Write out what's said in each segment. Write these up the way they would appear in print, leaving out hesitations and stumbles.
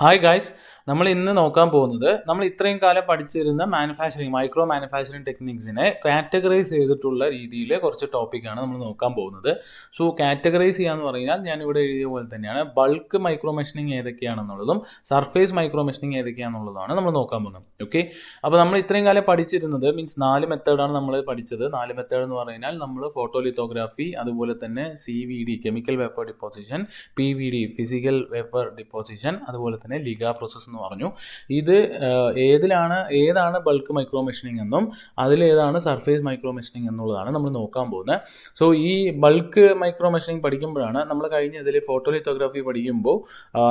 Hi guys, നമ്മൾ ഇന്ന് നോക്കാൻ പോകുന്നത് നമ്മൾ ഇത്രയും കാലം പഠിച്ചിരുന്ന മൈക്രോ മാനുഫാക്ചറിങ് ടെക്നിക്സിനെ കാറ്റഗറൈസ് ചെയ്തിട്ടുള്ള രീതിയിൽ കുറച്ച് ടോപ്പിക്കാണ് നമ്മൾ നോക്കാൻ പോകുന്നത്. സോ കാറ്റഗറൈസ് ചെയ്യാന്ന് പറഞ്ഞാൽ ഞാൻ ഇവിടെ എഴുതിയ പോലെ തന്നെയാണ് ബൾക്ക് മൈക്രോ മെഷീനിങ് ഏതൊക്കെയാണെന്നുള്ളതും സർഫേസ് മൈക്രോ മെഷീനിങ് ഏതൊക്കെയാണെന്നുള്ളതാണ് നമ്മൾ നോക്കാൻ പോകുന്നത്. ഓക്കെ, അപ്പോൾ നമ്മൾ ഇത്രയും കാലം പഠിച്ചിരുന്നത് മീൻസ് 4 മെത്തേഡാണ് നമ്മൾ പഠിച്ചത്. 4 മെത്തേഡ് എന്ന് പറഞ്ഞാൽ നമ്മൾ ഫോട്ടോലിത്തോഗ്രാഫി, അതുപോലെ തന്നെ CVD chemical vapour deposition, PVD physical vapour deposition, അതുപോലെ തന്നെ ലിഗ പ്രോസസ് എന്ന് പറഞ്ഞു. ഇത് ഏതാണ് ബൾക്ക് മൈക്രോ മെഷീനിങ് എന്നും അതിലേതാണ് സർഫേസ് മൈക്രോ മെഷീനിങ് എന്നുള്ളതാണ് നമ്മൾ നോക്കാൻ പോകുന്നത്. സോ ഈ ബൾക്ക് മൈക്രോ മെഷീനിങ് പഠിക്കുമ്പോഴാണ് നമ്മൾ കഴിഞ്ഞ ഇതിൽ ഫോട്ടോലിത്തോഗ്രാഫി പഠിക്കുമ്പോൾ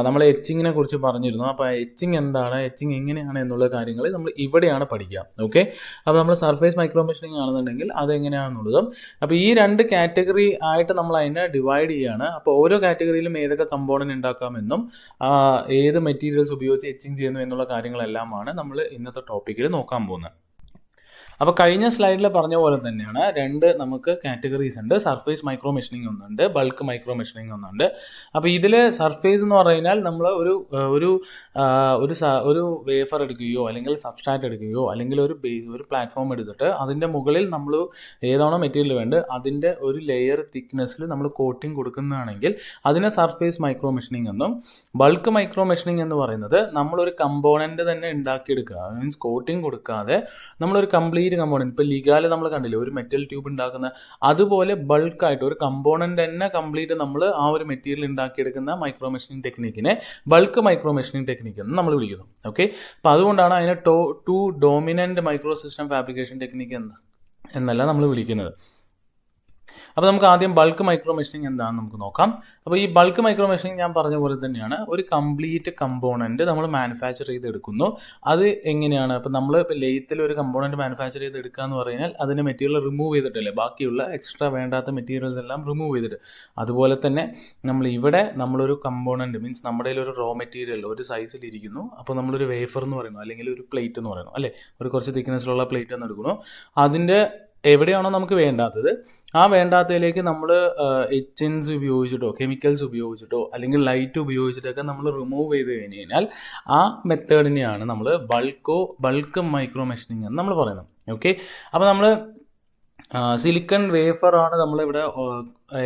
നമ്മൾ എച്ചിങ്ങിനെ കുറിച്ച് പറഞ്ഞിരുന്നു. അപ്പോൾ എച്ചിങ് എന്താണ്, എച്ചിങ് എങ്ങനെയാണ് എന്നുള്ള കാര്യങ്ങൾ നമ്മൾ ഇവിടെയാണ് പഠിക്കുക. ഓക്കെ, അപ്പോൾ നമ്മൾ സർഫേസ് മൈക്രോ മെഷീനിങ് ആണെന്നുണ്ടെങ്കിൽ അതെങ്ങനെയാണെന്നുള്ളതും, അപ്പോൾ ഈ 2 കാറ്റഗറി ആയിട്ട് നമ്മൾ അതിനെ ഡിവൈഡ് ചെയ്യുകയാണ്. അപ്പോൾ ഓരോ കാറ്റഗറിയിലും ഏതൊക്കെ കമ്പോണൻറ്റ് ഉണ്ടാക്കാമെന്നും ഏത് മെറ്റീരിയൽസ് ഉപയോഗിച്ച് എച്ചിങ് ചെയ്യുന്നു എന്നുള്ള കാര്യങ്ങളെല്ലാമാണ് നമ്മൾ ഇന്നത്തെ ടോപ്പിക്കിൽ നോക്കാൻ പോകുന്നത്. അപ്പോൾ കഴിഞ്ഞ സ്ലൈഡിൽ പറഞ്ഞ പോലെ തന്നെയാണ് 2 നമുക്ക് കാറ്റഗറീസ് ഉണ്ട്. സർഫേസ് മൈക്രോ മെഷീനിങ് ഒന്നുണ്ട്, ബൾക്ക് മൈക്രോ മെഷീനിങ് ഒന്നുണ്ട്. അപ്പോൾ ഇതിൽ സർഫേസ് എന്ന് പറഞ്ഞാൽ നമ്മൾ ഒരു വേഫർ എടുക്കുകയോ അല്ലെങ്കിൽ സബ്സ്ട്രാറ്റ് എടുക്കുകയോ അല്ലെങ്കിൽ ഒരു പ്ലാറ്റ്ഫോം എടുത്തിട്ട് അതിൻ്റെ മുകളിൽ നമ്മൾ ഏതാണോ മെറ്റീരിയൽ വേണ്ടത് അതിൻ്റെ ഒരു ലെയർ തിക്നെസ്സിൽ നമ്മൾ കോട്ടിങ് കൊടുക്കുന്നതാണെങ്കിൽ അതിനെ സർഫേസ് മൈക്രോ മെഷീനിങ് എന്നും, ബൾക്ക് മൈക്രോ മെഷീനിങ് എന്ന് പറയുന്നത് നമ്മളൊരു കമ്പോണൻറ്റ് തന്നെ ഉണ്ടാക്കിയെടുക്കുക, മീൻസ് കോട്ടിങ് കൊടുക്കാതെ നമ്മളൊരു കംപ്ലീറ്റ് കമ്പോണൻറ്റ്, ഇപ്പോൾ ലിഗാല് നമ്മൾ കണ്ടില്ലേ ഒരു മെറ്റൽ ട്യൂബ് ഉണ്ടാക്കുന്ന അതുപോലെ ബൾക്കായിട്ട് ഒരു കമ്പോണൻറ്റ് തന്നെ കംപ്ലീറ്റ് നമ്മൾ ആ ഒരു മെറ്റീരിയൽ ഉണ്ടാക്കിയെടുക്കുന്ന മൈക്രോ മെഷീനിങ് ടെക്നിക്കിനെ ബൾക്ക് മൈക്രോ മെഷീനിങ് ടെക്നിക്ക് എന്ന് നമ്മൾ വിളിക്കുന്നു. ഓക്കെ, അപ്പോൾ അതുകൊണ്ടാണ് അതിനെ to dominant micro system fabrication technique എന്നല്ല നമ്മൾ വിളിക്കുന്നത്. അപ്പോൾ നമുക്ക് ആദ്യം ബൾക്ക് മൈക്രോ മെഷീനിങ് എന്താണെന്ന് നമുക്ക് നോക്കാം. അപ്പോൾ ഈ ബൾക്ക് മൈക്രോ മെഷീനിങ് ഞാൻ പറഞ്ഞ പോലെ തന്നെയാണ്, ഒരു കംപ്ലീറ്റ് കമ്പോണൻറ്റ് നമ്മൾ മാനുഫാക്ചർ ചെയ്തെടുക്കുന്നു. അത് എങ്ങനെയാണ്, അപ്പോൾ നമ്മൾ ഇപ്പോൾ ലെയ്ത്തിൽ ഒരു കമ്പോണൻറ്റ് മാനുഫാക്ചർ ചെയ്തെടുക്കുക എന്ന് പറഞ്ഞാൽ അതിൻ്റെ മെറ്റീരിയൽ റിമൂവ് ചെയ്തിട്ടല്ലേ, ബാക്കിയുള്ള എക്സ്ട്രാ വേണ്ടാത്ത മെറ്റീരിയൽസ് എല്ലാം റിമൂവ് ചെയ്തിട്ട്. അതുപോലെ തന്നെ നമ്മളൊരു കമ്പോണൻറ്റ് മീൻസ് നമ്മുടെ ഒരു റോ മെറ്റീരിയൽ ഒരു സൈസിലിരിക്കുന്നു. അപ്പോൾ നമ്മളൊരു വേഫർ എന്ന് പറയുന്നു അല്ലെങ്കിൽ ഒരു പ്ലേറ്റ് എന്ന് പറയുന്നു അല്ലേ, ഒരു കുറച്ച് തിക്നെസ്സിലുള്ള പ്ലേറ്റ് എന്ന് എടുക്കുന്നു. അതിൻ്റെ എവിടെയാണോ നമുക്ക് വേണ്ടാത്തത് ആ വേണ്ടാത്തതിലേക്ക് നമ്മൾ എച്ചൻസ് ഉപയോഗിച്ചിട്ടോ കെമിക്കൽസ് ഉപയോഗിച്ചിട്ടോ അല്ലെങ്കിൽ ലൈറ്റ് ഉപയോഗിച്ചിട്ടൊക്കെ നമ്മൾ റിമൂവ് ചെയ്ത് കഴിഞ്ഞ് കഴിഞ്ഞാൽ ആ മെത്തേഡിനെയാണ് നമ്മൾ ബൾക്ക് മൈക്രോ മെഷീനിങ് എന്ന് നമ്മൾ പറയുന്നത്. ഓക്കെ, അപ്പോൾ നമ്മൾ സിലിക്കൺ വേഫറാണ് നമ്മളിവിടെ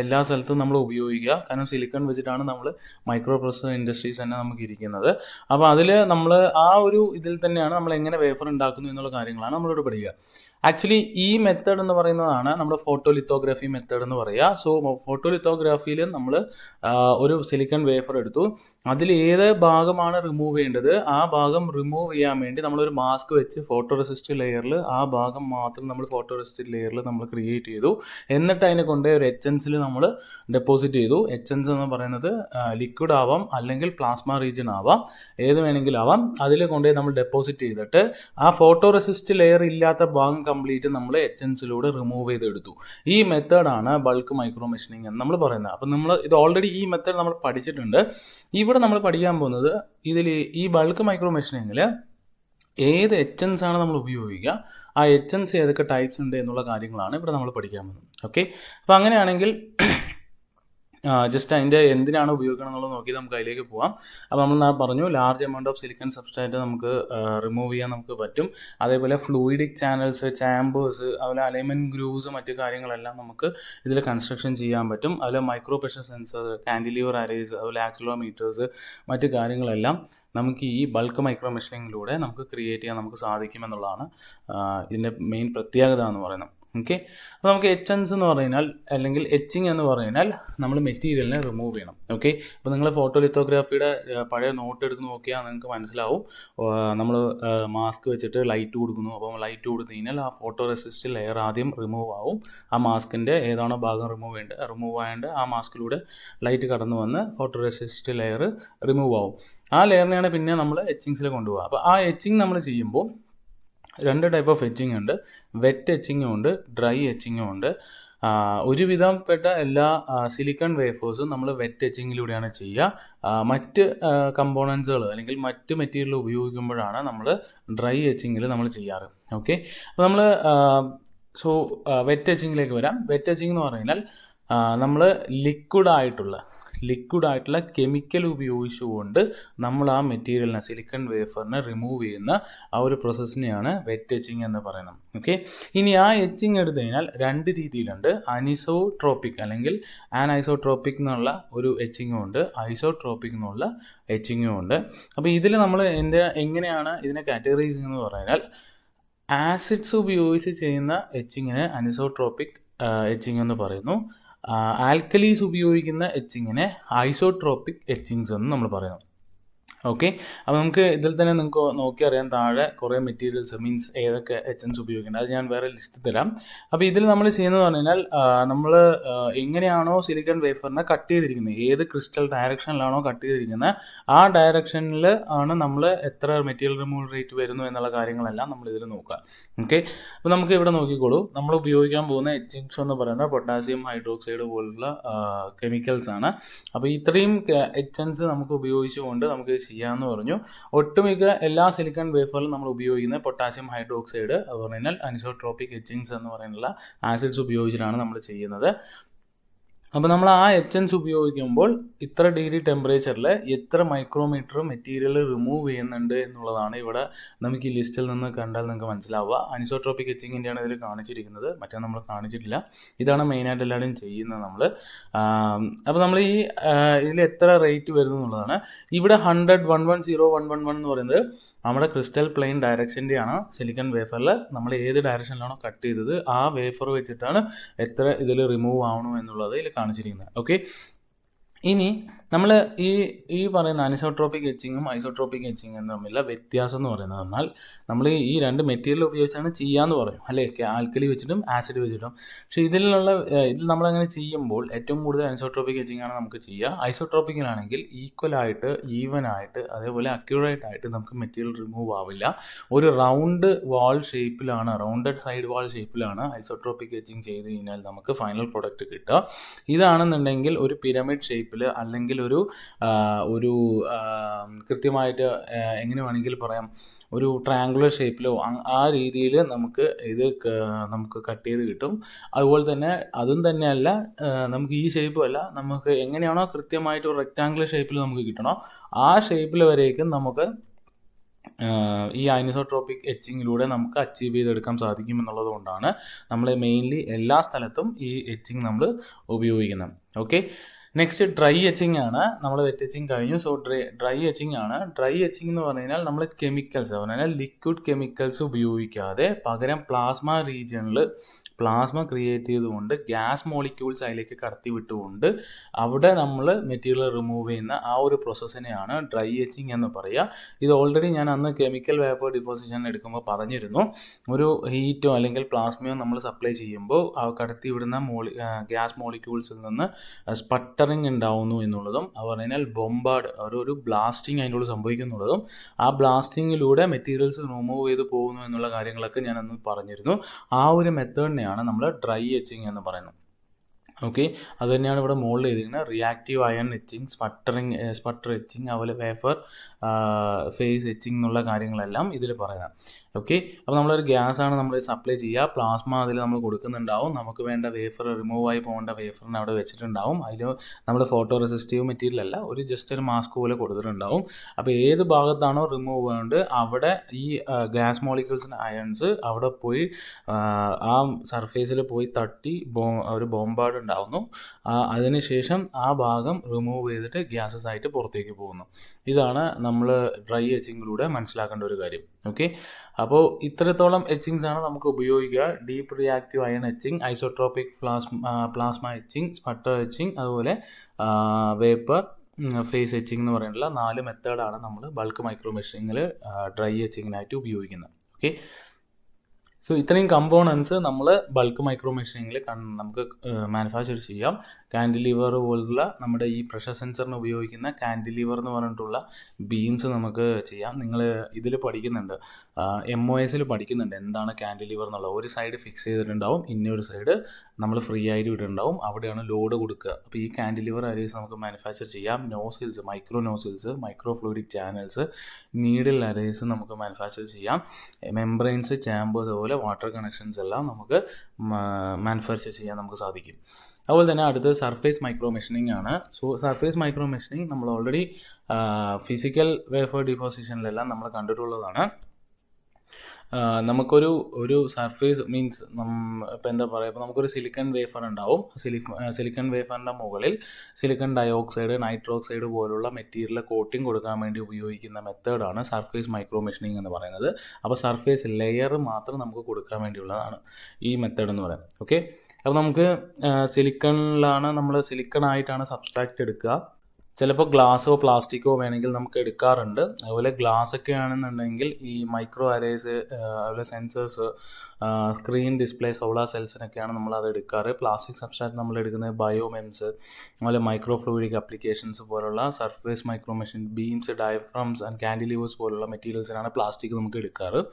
എല്ലാ സ്ഥലത്തും നമ്മൾ ഉപയോഗിക്കുക. കാരണം സിലിക്കൺ വെച്ചിട്ടാണ് നമ്മൾ മൈക്രോ പ്രോസസർ ഇൻഡസ്ട്രീസ് തന്നെ നമുക്ക് ഇരിക്കുന്നത്. അപ്പോൾ അതിൽ നമ്മൾ ആ ഒരു ഇതിൽ തന്നെയാണ് നമ്മൾ എങ്ങനെ വേഫർ ഉണ്ടാക്കുന്നു എന്നുള്ള കാര്യങ്ങളാണ് നമ്മളിവിടെ പഠിക്കുക. ആക്ച്വലി ഈ മെത്തേഡ് എന്ന് പറയുന്നതാണ് നമ്മുടെ ഫോട്ടോലിത്തോഗ്രാഫി മെത്തേഡ് എന്ന് പറയുക. സോ ഫോട്ടോലിത്തോഗ്രാഫിയിൽ നമ്മൾ ഒരു സിലിക്കൺ വേഫർ എടുത്തു, അതിൽ ഏത് ഭാഗമാണ് റിമൂവ് ചെയ്യേണ്ടത് ആ ഭാഗം റിമൂവ് ചെയ്യാൻ വേണ്ടി നമ്മളൊരു മാസ്ക് വെച്ച് ഫോട്ടോറെസിസ്റ്റ് ലെയറിൽ ആ ഭാഗം മാത്രം നമ്മൾ ഫോട്ടോറെസിസ്റ്റ് ലെയറിൽ നമ്മൾ ക്രിയേറ്റ് ചെയ്തു. എന്നിട്ട് അതിനെ കൊണ്ട് ഒരു എച്ചൻസിൽ നമ്മൾ ഡെപ്പോസിറ്റ് ചെയ്തു. എച്ചൻസ് എന്ന് പറയുന്നത് ലിക്വിഡ് ആവാം അല്ലെങ്കിൽ പ്ലാസ്മ റീജിയൻ ആവാം, ഏത് വേണമെങ്കിലും ആവാം. അതിൽ കൊണ്ടുപോയി നമ്മൾ ഡെപ്പോസിറ്റ് ചെയ്തിട്ട് ആ ഫോട്ടോറെസിസ്റ്റ് ലെയർ ഇല്ലാത്ത ഭാഗം കംപ്ലീറ്റ് നമ്മൾ എച്ചൻസിലൂടെ റിമൂവ് ചെയ്തെടുത്തു. ഈ മെത്തേഡാണ് ബൾക്ക് മൈക്രോ മെഷീനിങ് എന്ന് നമ്മൾ പറയുന്നത്. അപ്പം നമ്മൾ ഇത് ഓൾറെഡി ഈ മെത്തേഡ് നമ്മൾ പഠിച്ചിട്ടുണ്ട്. ഇവിടെ നമ്മൾ പഠിക്കാൻ പോകുന്നത് ഇതിൽ ഈ ബൾക്ക് മൈക്രോ മെഷീനിങ്ങിൽ ഏത് എച്ചൻസ് ആണ് നമ്മൾ ഉപയോഗിക്കുക, ആ എച്ചൻസ് ഏതൊക്കെ ടൈപ്സ് ഉണ്ട് എന്നുള്ള കാര്യങ്ങളാണ് ഇവിടെ നമ്മൾ പഠിക്കാൻ പോകുന്നത്. ഓക്കെ, അപ്പോൾ അങ്ങനെയാണെങ്കിൽ ജസ്റ്റ് അതിൻ്റെ എന്തിനാണ് ഉപയോഗിക്കണം എന്നുള്ളത് നോക്കി നമുക്ക് അതിലേക്ക് പോകാം. അപ്പോൾ നമ്മൾ പറഞ്ഞു large amount of silicon substrate നമുക്ക് റിമൂവ് ചെയ്യാൻ നമുക്ക് പറ്റും. അതേപോലെ ഫ്ലൂയിഡിക് ചാനൽസ്, ചാമ്പേഴ്സ്, അതുപോലെ അലൈൻമെൻറ്റ് ഗ്രൂവ്സ് മറ്റു കാര്യങ്ങളെല്ലാം നമുക്ക് ഇതിൽ കൺസ്ട്രക്ഷൻ ചെയ്യാൻ പറ്റും. അതുപോലെ micro pressure sensor, cantilever arrays, അതുപോലെ ആക്സിലോമീറ്റേഴ്സ് മറ്റു കാര്യങ്ങളെല്ലാം നമുക്ക് ഈ ബൾക്ക് മൈക്രോ മെഷീനിങ്ങിലൂടെ നമുക്ക് ക്രിയേറ്റ് ചെയ്യാൻ നമുക്ക് സാധിക്കുമെന്നുള്ളതാണ് ഇതിൻ്റെ മെയിൻ പ്രത്യേകത എന്ന് പറയുന്നത്. ഓക്കെ, അപ്പോൾ നമുക്ക് എച്ചൻസ് എന്ന് പറഞ്ഞാൽ അല്ലെങ്കിൽ എച്ചിങ് എന്ന് പറഞ്ഞാൽ നമ്മൾ മെറ്റീരിയലിനെ റിമൂവ് ചെയ്യണം. ഓക്കെ, അപ്പോൾ നിങ്ങൾ ഫോട്ടോലിത്തോഗ്രാഫിയുടെ പഴയ നോട്ട് എടുത്ത് നോക്കിയാൽ നിങ്ങൾക്ക് മനസ്സിലാവും. നമ്മൾ മാസ്ക് വെച്ചിട്ട് ലൈറ്റ് കൊടുക്കുന്നു. അപ്പോൾ ലൈറ്റ് കൊടുത്തു കഴിഞ്ഞാൽ ആ ഫോട്ടോ റെസിസ്റ്റ് ലെയർ ആദ്യം റിമൂവ് ആവും. ആ മാസ്കിൻ്റെ ഏതാണോ ഭാഗം റിമൂവ് ആയതുകൊണ്ട് ആ മാസ്കിലൂടെ ലൈറ്റ് കടന്നു വന്ന് ഫോട്ടോ റെസിസ്റ്റ് ലെയർ റിമൂവ് ആവും. ആ ലെയറിനെയാണ് പിന്നെ നമ്മൾ എച്ചിങ്സിൽ കൊണ്ടുപോകുക. അപ്പോൾ ആ എച്ചിങ് നമ്മൾ ചെയ്യുമ്പോൾ 2 ടൈപ്പ് ഓഫ് എച്ചിങ് ഉണ്ട്. വെറ്റ് എച്ചിങ്ങും ഉണ്ട്, ഡ്രൈ എച്ചിങ്ങും ഉണ്ട്. ഒരുവിധപ്പെട്ട എല്ലാ സിലിക്കൺ വേഫേഴ്സും നമ്മൾ വെറ്റ് എച്ചിങ്ങിലൂടെയാണ് ചെയ്യുക. മറ്റ് കമ്പോണൻസുകൾ അല്ലെങ്കിൽ മറ്റ് മെറ്റീരിയൽ ഉപയോഗിക്കുമ്പോഴാണ് നമ്മൾ ഡ്രൈ എച്ചിങ്ങിൽ നമ്മൾ ചെയ്യാറ്. ഓക്കെ, അപ്പോൾ നമ്മൾ വെറ്റ് എച്ചിങ്ങിലേക്ക് വരാം. വെറ്റ് എച്ചിങ് എന്ന് പറഞ്ഞാൽ നമ്മൾ ലിക്വിഡ് ആയിട്ടുള്ള ലിക്വിഡ് ആയിട്ടുള്ള കെമിക്കൽ ഉപയോഗിച്ചുകൊണ്ട് നമ്മൾ ആ മെറ്റീരിയലിനെ സിലിക്കൺ വേഫറിനെ റിമൂവ് ചെയ്യുന്ന ആ ഒരു പ്രോസസ്സിനെയാണ് വെറ്റ് എച്ചിങ് എന്ന് പറയുന്നത്. ഓക്കെ, ഇനി ആ എച്ചിങ് എടുത്തു കഴിഞ്ഞാൽ രണ്ട് രീതിയിലുണ്ട്. അനിസോട്രോപ്പിക് അല്ലെങ്കിൽ ആനൈസോട്രോപ്പിക് എന്നുള്ള ഒരു എച്ചിങ്ങും ഉണ്ട്, ഐസോട്രോപ്പിക് എന്നുള്ള എച്ചിങ്ങും ഉണ്ട്. അപ്പോൾ ഇതിൽ നമ്മൾ എങ്ങനെയാണ് ഇതിനെ കാറ്റഗറൈസ് ചെയ്യുന്നത് പറഞ്ഞാൽ, ആസിഡ്സ് ഉപയോഗിച്ച് ചെയ്യുന്ന എച്ചിങ്ങിന് അനിസോട്രോപ്പിക് എച്ചിങ് എന്ന് പറയുന്നു. ആൽക്കലീസ് ഉപയോഗിക്കുന്ന എച്ചിങ്ങിനെ ഐസോട്രോപ്പിക് എച്ചിങ്സ് എന്ന് നമ്മൾ പറയുന്നു. ഓക്കെ, അപ്പോൾ നമുക്ക് ഇതിൽ തന്നെ നിങ്ങൾക്ക് നോക്കി അറിയാൻ താഴെ കുറേ മെറ്റീരിയൽസ് മീൻസ് ഏതൊക്കെ എച്ചൻസ് ഉപയോഗിക്കേണ്ടത് അത് ഞാൻ വേറെ ലിസ്റ്റ് തരാം. അപ്പോൾ ഇതിൽ നമ്മൾ ചെയ്യുന്നത് പറഞ്ഞു കഴിഞ്ഞാൽ നമ്മൾ എങ്ങനെയാണോ സിലിക്കൺ വേഫറിനെ കട്ട് ചെയ്തിരിക്കുന്നത്, ഏത് ക്രിസ്റ്റൽ ഡയറക്ഷനിലാണോ കട്ട് ചെയ്തിരിക്കുന്നത് ആ ഡയറക്ഷനിൽ ആണ് നമ്മൾ എത്ര മെറ്റീരിയൽ റിമൂവൽ റേറ്റ് വരുന്നു എന്നുള്ള കാര്യങ്ങളെല്ലാം നമ്മൾ ഇതിൽ നോക്കുക. ഓക്കെ, അപ്പോൾ നമുക്ക് ഇവിടെ നോക്കിക്കോളൂ. നമ്മൾ ഉപയോഗിക്കാൻ പോകുന്ന എച്ചിങ്സ് എന്ന് പറയുന്നത് പൊട്ടാസ്യം ഹൈഡ്രോക്സൈഡ് പോലുള്ള കെമിക്കൽസ് ആണ്. അപ്പോൾ ഇത്രയും എച്ചൻസ് നമുക്ക് ഉപയോഗിച്ചുകൊണ്ട് നമുക്ക് ചെയ്യാമെന്ന് പറഞ്ഞു. ഒട്ടുമിക്ക എല്ലാ സിലിക്കൺ വേഫറിലും നമ്മൾ ഉപയോഗിക്കുന്നത് പൊട്ടാസ്യം ഹൈഡ്രോക്സൈഡ്, അത് പറഞ്ഞാൽ അനിസോട്രോപ്പിക് എച്ചിങ്സ് എന്ന് പറയുന്ന ആസിഡ്സ് ഉപയോഗിച്ചിട്ടാണ് നമ്മൾ ചെയ്യുന്നത്. അപ്പോൾ നമ്മൾ ആ എച്ചൻസ് ഉപയോഗിക്കുമ്പോൾ ഇത്ര ഡിഗ്രി ടെമ്പറേച്ചറിൽ എത്ര മൈക്രോമീറ്റർ മെറ്റീരിയൽ റിമൂവ് ചെയ്യുന്നുണ്ട് എന്നുള്ളതാണ് ഇവിടെ നമുക്ക് ഈ ലിസ്റ്റിൽ നിന്ന് കണ്ടാൽ നിങ്ങൾക്ക് മനസ്സിലാവുക. അനിസോട്രോപ്പിക് എച്ചിങ്ങിൻ്റെയാണ് ഇതിൽ കാണിച്ചിരിക്കുന്നത്, മറ്റേ നമ്മൾ കാണിച്ചിട്ടില്ല. ഇതാണ് മെയിനായിട്ട് എല്ലാവരും ചെയ്യുന്നത് നമ്മൾ. അപ്പോൾ നമ്മൾ ഈ ഇതിൽ എത്ര റേറ്റ് വരുന്നു എന്നുള്ളതാണ്. ഇവിടെ 100, 110, 111 എന്ന് പറയുന്നത് നമ്മുടെ ക്രിസ്റ്റൽ പ്ലെയിൻ ഡയറക്ഷൻ്റെയാണ്. സിലിക്കൺ വേഫറിൽ നമ്മൾ ഏത് ഡയറക്ഷനിലാണോ കട്ട് ചെയ്തത് ആ വേഫർ വെച്ചിട്ടാണ് എത്ര ഇതിൽ റിമൂവ് ആവണോ എന്നുള്ളത് ഇതിൽ കാണിച്ചിരിക്കുന്നത്. ഓക്കെ, ഇനി നമ്മൾ ഈ പറയുന്ന അനിസോട്രോപ്പിക് എച്ചിങ്ങും ഐസോട്രോപ്പിക് എച്ചിങ്ങും തമ്മിലുള്ള വ്യത്യാസം എന്ന് പറയുന്നത് പറഞ്ഞാൽ, നമ്മൾ ഈ രണ്ട് മെറ്റീരിയൽ ഉപയോഗിച്ചാണ് ചെയ്യാന്ന് പറയും അല്ലേ, ആൽക്കലി വെച്ചിട്ടും ആസിഡ് വെച്ചിട്ടും. പക്ഷേ ഇതിൽ നമ്മളങ്ങനെ ചെയ്യുമ്പോൾ ഏറ്റവും കൂടുതൽ അനിസോട്രോപ്പിക് എച്ചിങ് ആണ് നമുക്ക് ചെയ്യുക. ഐസോട്രോപ്പിക്കിലാണെങ്കിൽ ഈക്വലായിട്ട്, ഈവനായിട്ട്, അതേപോലെ അക്യൂറേറ്റ് ആയിട്ട് നമുക്ക് മെറ്റീരിയൽ റിമൂവ് ആവില്ല. ഒരു റൗണ്ട് വാൾ ഷേപ്പിലാണ്, റൗണ്ടഡ് സൈഡ് വാൾ ഷേപ്പിലാണ് ഐസോട്രോപ്പിക് എച്ചിങ് ചെയ്ത് കഴിഞ്ഞാൽ നമുക്ക് ഫൈനൽ പ്രൊഡക്റ്റ് കിട്ടുക. ഇതാണെന്നുണ്ടെങ്കിൽ ഒരു പിരമിഡ് ഷേപ്പിൽ അല്ലെങ്കിൽ ഒരു കൃത്യമായിട്ട് എങ്ങനെ വേണമെങ്കിൽ പറയാം, ഒരു ട്രയാങ്കുലർ ഷേപ്പിലോ ആ രീതിയിൽ നമുക്ക് കട്ട് ചെയ്ത് കിട്ടും. അതുപോലെ തന്നെ അതും തന്നെയല്ല, നമുക്ക് ഈ ഷേപ്പും അല്ല, നമുക്ക് എങ്ങനെയാണോ കൃത്യമായിട്ട് ഒരു റെക്റ്റാങ്കുലർ ഷേപ്പിൽ നമുക്ക് കിട്ടണോ ആ ഷേപ്പിൽ വരേക്കും നമുക്ക് ഈ അനിസോട്രോപ്പിക് എച്ചിങ്ങിലൂടെ നമുക്ക് അച്ചീവ് ചെയ്തെടുക്കാൻ സാധിക്കും എന്നുള്ളത് കൊണ്ടാണ് നമ്മൾ മെയിൻലി എല്ലാ സ്ഥലത്തും ഈ എച്ചിങ് നമ്മൾ ഉപയോഗിക്കുന്നത്. ഓക്കെ, നെക്സ്റ്റ് ഡ്രൈ എച്ചിങ് ആണ്. നമ്മൾ വെറ്റ് എച്ചിങ് കഴിഞ്ഞു. സോ ഡ്രൈ എച്ചിങ് ആണ്. ഡ്രൈ എച്ചിങ് എന്ന് പറഞ്ഞു കഴിഞ്ഞാൽ നമ്മൾ കെമിക്കൽസ് പറഞ്ഞാൽ ലിക്വിഡ് കെമിക്കൽസ് ഉപയോഗിക്കാതെ പകരം പ്ലാസ്മ റീജിയണിൽ പ്ലാസ്മ ക്രിയേറ്റ് ചെയ്തുകൊണ്ട് ഗ്യാസ് മോളിക്യൂൾസ് അതിലേക്ക് കടത്തി വിട്ടുകൊണ്ട് അവിടെ നമ്മൾ മെറ്റീരിയൽ റിമൂവ് ചെയ്യുന്ന ആ ഒരു പ്രോസസ്സിനെയാണ് ഡ്രൈ എച്ചിങ് എന്ന് പറയുക. ഇത് ഓൾറെഡി ഞാൻ അന്ന് കെമിക്കൽ വേപ്പർ ഡിപ്പോസിഷൻ എടുക്കുമ്പോൾ പറഞ്ഞിരുന്നു. ഒരു ഹീറ്റോ അല്ലെങ്കിൽ പ്ലാസ്മയോ നമ്മൾ സപ്ലൈ ചെയ്യുമ്പോൾ കടത്തി വിടുന്ന ഗ്യാസ് മോളിക്യൂൾസിൽ നിന്ന് സ്പട്ടറിങ് ഉണ്ടാവുന്നു എന്നുള്ളതും, അത് പറഞ്ഞാൽ ബോംബാർഡ് ഒരു ബ്ലാസ്റ്റിംഗ് അതിനോട് സംഭവിക്കുന്നുള്ളതും, ആ ബ്ലാസ്റ്റിങ്ങിലൂടെ മെറ്റീരിയൽസ് റിമൂവ് ചെയ്ത് പോകുന്നു എന്നുള്ള കാര്യങ്ങളൊക്കെ ഞാൻ അന്ന് പറഞ്ഞിരുന്നു. ആ ഒരു മെത്തേഡിനെ നമ്മൾ ഡ്രൈ എച്ചിങ് എന്ന് പറയുന്നത്. ഓക്കെ, അത് തന്നെയാണ് ഇവിടെ മുകളിൽ എഴുതിയിരിക്കുന്നത്. Reactive ion etching, sputter etching, അതുപോലെ വേഫർ ഫേസ് എച്ചിങ് എന്നുള്ള കാര്യങ്ങളെല്ലാം ഇതിൽ പറയാം. ഓക്കെ, അപ്പോൾ നമ്മളൊരു ഗ്യാസാണ് നമ്മൾ സപ്ലൈ ചെയ്യുക, പ്ലാസ്മ അതിൽ നമ്മൾ കൊടുക്കുന്നുണ്ടാവും, നമുക്ക് വേണ്ട വേഫർ റിമൂവ് ആയി പോകേണ്ട വേഫറിനെ അവിടെ വെച്ചിട്ടുണ്ടാവും. അതിൽ നമ്മൾ ഫോട്ടോ റെസിസ്റ്റീവ് മെറ്റീരിയൽ അല്ല, ജസ്റ്റ് ഒരു മാസ്ക് പോലെ കൊടുത്തിട്ടുണ്ടാവും. അപ്പോൾ ഏത് ഭാഗത്താണോ റിമൂവ് വേണ്ടത് അവിടെ ഈ ഗ്യാസ് മോളിക്യൂൾസിൻ്റെ അയൺസ് അവിടെ പോയി ആ സർഫേസിൽ പോയി തട്ടി ഒരു ബോംബാർഡ് ഉണ്ടാവുന്നു. അതിനുശേഷം ആ ഭാഗം റിമൂവ് ചെയ്തിട്ട് ഗ്യാസസ് ആയിട്ട് പുറത്തേക്ക് പോകുന്നു. ഇതാണ് നമ്മൾ ഡ്രൈ എച്ചിങ്ങിലൂടെ മനസ്സിലാക്കേണ്ട ഒരു കാര്യം. ഓക്കെ, അപ്പോൾ ഇത്രത്തോളം എച്ചിങ്സ് ആണ് നമുക്ക് ഉപയോഗിക്കുക. Deep reactive ion etching, isotropic plasma etching, sputter etching, അതുപോലെ വേപ്പർ ഫേസ് എച്ചിങ് എന്ന് പറയുന്ന 4 മെത്തേഡാണ് നമ്മൾ ബൾക്ക് മൈക്രോ മെഷീനിങ്ങിൽ ഡ്രൈ എച്ചിങ്ങിനായിട്ട് ഉപയോഗിക്കുന്നത്. ഓക്കെ, സോ ഇത്രയും കമ്പോണൻസ് നമ്മൾ ബൾക്ക് മൈക്രോ മെഷീനിങ്ങിൽ നമുക്ക് മാനുഫാക്ചർ ചെയ്യാം. കാൻഡിലിവർ പോലുള്ള നമ്മുടെ ഈ പ്രഷർ സെൻസറിന് ഉപയോഗിക്കുന്ന കാൻഡിലിവർ എന്ന് പറഞ്ഞിട്ടുള്ള ബീംസ് നമുക്ക് ചെയ്യാം. നിങ്ങൾ ഇതിൽ പഠിക്കുന്നുണ്ട്, MOSൽ പഠിക്കുന്നുണ്ട് എന്താണ് കാൻഡിലിവർ എന്നുള്ളത്. ഒരു സൈഡ് ഫിക്സ് ചെയ്തിട്ടുണ്ടാവും, ഇന്നൊരു സൈഡ് നമ്മൾ ഫ്രീ ആയിട്ട് വിട്ടിട്ടുണ്ടാവും, അവിടെയാണ് ലോഡ് കൊടുക്കുക. അപ്പോൾ ഈ കാൻഡിലിവർ അരേസ് നമുക്ക് മാനുഫാക്ചർ ചെയ്യാം. Nozzles, micro nozzles, micro fluidic channels, needle arrays നമുക്ക് മാനുഫാക്ചർ ചെയ്യാം. മെംബ്രെയിൻസ്, ചാമ്പേഴ്സ്, അതുപോലെ അതുപോലെ വാട്ടർ കണക്ഷൻസ് എല്ലാം നമുക്ക് മാനുഫാക്ചർ ചെയ്യാൻ നമുക്ക് സാധിക്കും. അതുപോലെ തന്നെ അടുത്തത് സർഫേസ് മൈക്രോ മെഷീനിങ് ആണ്. സോ സർഫേസ് മൈക്രോ മെഷീനിങ് നമ്മൾ ഓൾറെഡി ഫിസിക്കൽ വേഫർ ഡിപ്പോസിഷനിലെല്ലാം നമ്മൾ കണ്ടിട്ടുള്ളതാണ്. നമുക്കൊരു സർഫേസ് മീൻസ് ഇപ്പോൾ എന്താ പറയുക, ഇപ്പോൾ നമുക്കൊരു സിലിക്കൺ വേഫർ ഉണ്ടാവും. സിലിക്കൺ വേഫറിൻ്റെ മുകളിൽ സിലിക്കൺ ഡയോക്സൈഡ്, നൈട്രോക്സൈഡ് പോലുള്ള മെറ്റീരിയൽ കോട്ടിംഗ് കൊടുക്കാൻ വേണ്ടി ഉപയോഗിക്കുന്ന മെത്തേഡാണ് സർഫേസ് മൈക്രോ മെഷീനിങ് എന്ന് പറയുന്നത്. അപ്പോൾ സർഫേസ് ലെയർ മാത്രം നമുക്ക് കൊടുക്കാൻ വേണ്ടിയുള്ളതാണ് ഈ മെത്തേഡ് എന്ന് പറയുന്നത്. ഓക്കെ, അപ്പോൾ നമുക്ക് സിലിക്കണിലാണ് നമ്മൾ സിലിക്കണായിട്ടാണ് സബ്സ്ട്രാക്റ്റ് എടുക്കുക. ചിലപ്പോൾ ഗ്ലാസോ പ്ലാസ്റ്റിക്കോ വേണമെങ്കിൽ നമുക്ക് എടുക്കാറുണ്ട്. അതുപോലെ ഗ്ലാസ്സൊക്കെ ആണെന്നുണ്ടെങ്കിൽ ഈ മൈക്രോ അറേസ്, അതുപോലെ സെൻസേഴ്സ്, സ്ക്രീൻ ഡിസ്പ്ലേ, സോളാർ സെൽസിനൊക്കെയാണ് നമ്മളത് എടുക്കാറ്. പ്ലാസ്റ്റിക് സബ്സ്ട്രാറ്റ് നമ്മൾ എടുക്കുന്നത് ബയോമെംസ്, അതുപോലെ മൈക്രോ ഫ്ലൂയിഡിക് ആപ്ലിക്കേഷൻസ് പോലുള്ള surface micro machine, beams, diaphragms and cantilevers പോലുള്ള മെറ്റീരിയൽസിനാണ് പ്ലാസ്റ്റിക് നമുക്ക് എടുക്കാറ്.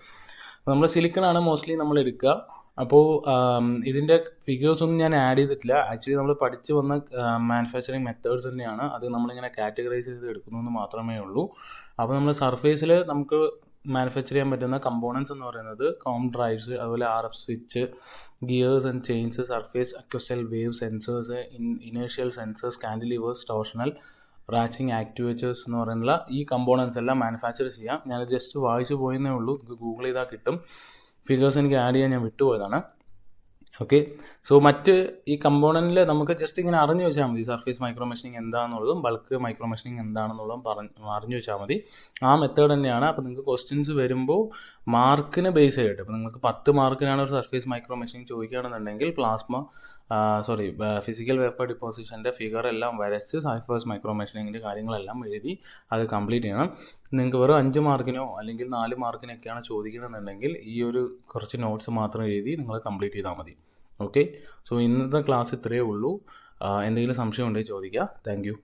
നമ്മൾ സിലിക്കണാണ് മോസ്റ്റ്ലി നമ്മൾ എടുക്കുക. അപ്പോൾ ഇതിൻ്റെ ഫിഗേഴ്സൊന്നും ഞാൻ ആഡ് ചെയ്തിട്ടില്ല. ആക്ച്വലി നമ്മൾ പഠിച്ച് വന്ന മാനുഫാക്ചറിങ് മെത്തേഡ്സ് തന്നെയാണ്. അത് നമ്മളിങ്ങനെ കാറ്റഗറൈസ് ചെയ്ത് എടുക്കുന്നതെന്ന് മാത്രമേ ഉള്ളൂ. അപ്പോൾ നമ്മൾ സർഫേസിൽ നമുക്ക് മാനുഫാക്ചർ ചെയ്യാൻ പറ്റുന്ന കമ്പോണൻസ് എന്ന് പറയുന്നത് കോം ഡ്രൈവ്സ്, അതുപോലെ RF switch, gears and chains, surface acoustic wave sensors, inertial sensors, cantilevers, torsional, ratcheting actuators എന്ന് പറയുന്ന ഈ കമ്പോണൻസ് എല്ലാം മാനുഫാക്ചർ ചെയ്യാം. ഞാൻ ജസ്റ്റ് വായിച്ചു പോയെന്നേ ഉള്ളൂ. ഗൂഗിൾ ചെയ്താൽ കിട്ടും. ഫിഗേഴ്സ് എനിക്ക് ആഡ് ചെയ്യാൻ ഞാൻ വിട്ടുപോയതാണ്. ഓക്കെ, സോ മറ്റ് ഈ കമ്പോണൻറ്റിൽ നമുക്ക് ജസ്റ്റ് ഇങ്ങനെ അറിഞ്ഞു വെച്ചാൽ മതി സർഫേസ് മൈക്രോ മെഷീനിങ് എന്താണെന്നുള്ളതും ബൾക്ക് മൈക്രോ മെഷീനിങ് എന്താണെന്നുള്ളതും അറിഞ്ഞു വെച്ചാൽ മതി. ആ മെത്തേഡ് തന്നെയാണ്. അപ്പോൾ നിങ്ങൾക്ക് ക്വസ്റ്റ്യൻസ് വരുമ്പോൾ മാർക്കിന് ബേസ് ചെയ്തിട്ട്, ഇപ്പോൾ നിങ്ങൾക്ക് 10 മാർക്കിനാണ് ഒരു സർഫേസ് മൈക്രോ മെഷീനിങ് ചോദിക്കുകയാണെന്നുണ്ടെങ്കിൽ ഫിസിക്കൽ വേപ്പർ ഡിപ്പോസിഷൻ്റെ ഫിഗർ എല്ലാം വരച്ച് സർഫേസ് മൈക്രോ മെഷീനിങ്ങിൻ്റെ കാര്യങ്ങളെല്ലാം എഴുതി അത് കംപ്ലീറ്റ് ചെയ്യണം. നിങ്ങൾക്ക് വെറും 5 മാർക്കിനോ അല്ലെങ്കിൽ 4 മാർക്കിനൊക്കെയാണ് ചോദിക്കണമെന്നുണ്ടെങ്കിൽ ഈ ഒരു കുറച്ച് നോട്ട്സ് മാത്രം എഴുതി നിങ്ങൾ കംപ്ലീറ്റ് ചെയ്താൽ മതി. ഓക്കെ, സോ ഇന്നത്തെ ക്ലാസ് ഇത്രയേ ഉള്ളൂ. എന്തെങ്കിലും സംശയം ഉണ്ടെങ്കിൽ ചോദിക്കുക. Thank you.